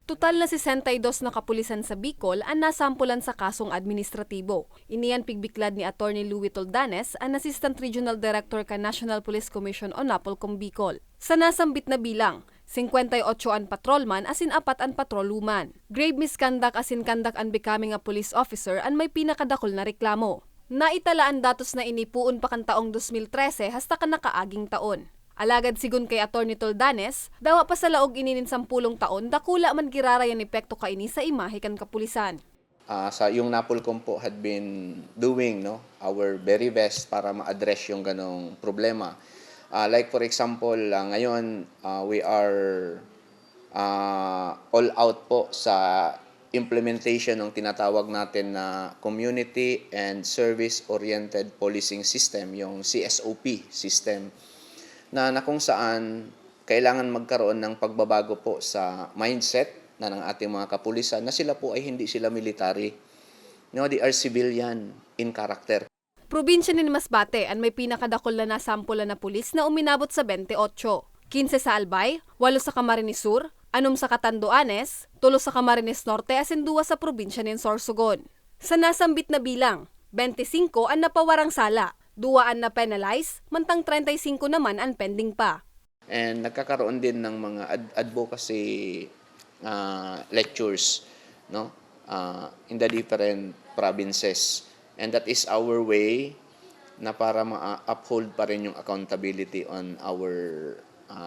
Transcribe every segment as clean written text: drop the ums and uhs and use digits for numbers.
Total na 62 na kapulisan sa Bicol ang nasampulan sa kasong administratibo. Iniyan pigbiklad ni Attorney Louie Toldanes, ang Assistant Regional Director ka National Police Commission o NAPOLCOM Bicol. Sa nasambit na bilang, 58 an patrolman asin 4 an patroluman. Grave misconduct asin conduct unbecoming a police officer ang may pinakadakol na reklamo. Naitalaan datos na inipuon pa kan taong 2013 hasta kan nakaaging taon. Alagad sigun kay Attorney Toldanes, dawa pa sa laog ininin 10 taon, dakula man girarayan epekto kaini sa imahe kan kapulisan. Yung NAPOLCOM po had been doing our very best para ma-address yung ganong problema. Like for example, ngayon we are all out po sa implementation ng tinatawag natin na Community and Service-Oriented Policing System, yung CSOP system, na kung saan kailangan magkaroon ng pagbabago po sa mindset ng ating mga kapulisan na sila po ay hindi sila military. They are civilian in character. Probinsya ni Masbate ang may pinakadakol na nasampulan na pulis na uminabot sa 28. 15 sa Albay, 8 sa Camarines Sur, 6 sa Catanduanes, 3 sa Camarines Norte asin 2 sa probinsya ni Sorsogon. Sa nasambit na bilang, 25 ang napawarang sala, 2 ang na-penalize, mantang 35 naman ang pending pa. And nagkakaroon din ng mga advocacy lectures in the different provinces. And that is our way na para ma-uphold pa rin yung accountability on our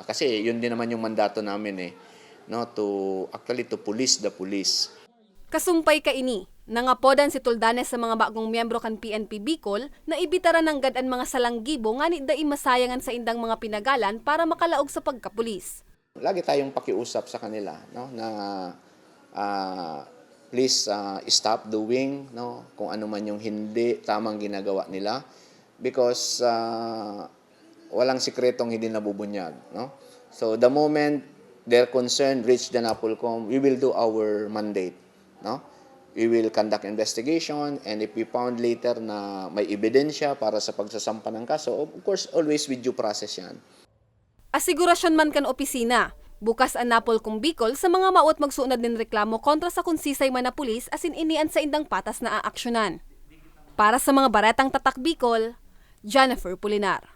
kasi yun din naman yung mandato namin to police the police. Kasumpay kaini, nangapodan si Toldanes sa mga bagong miyembro kan PNP Bicol na ibitaran ng gadaan mga salanggibo nga ni dai masayangan sa indang mga pinagalan para makalaog sa pagkapulis. Lagi tayong pakiusap sa kanila na please stop doing kung ano man yung hindi tamang ginagawa nila because walang sikretong hindi nabubunyag. So the moment their concern reach the NAPOLCOM, we will do our mandate. We will conduct investigation, and if we found later na may ebidensya para sa pagsasampa ng kaso, of course, always with due process yan. Asigurasyon man kan opisina, bukas ang NAPOLCOM Bicol sa mga maot magsuunad din reklamo kontra sa kunsisay man na pulis asin inian sa indang patas na aaksyonan. Para sa mga baretang tatak Bicol, Jennifer Pulinar.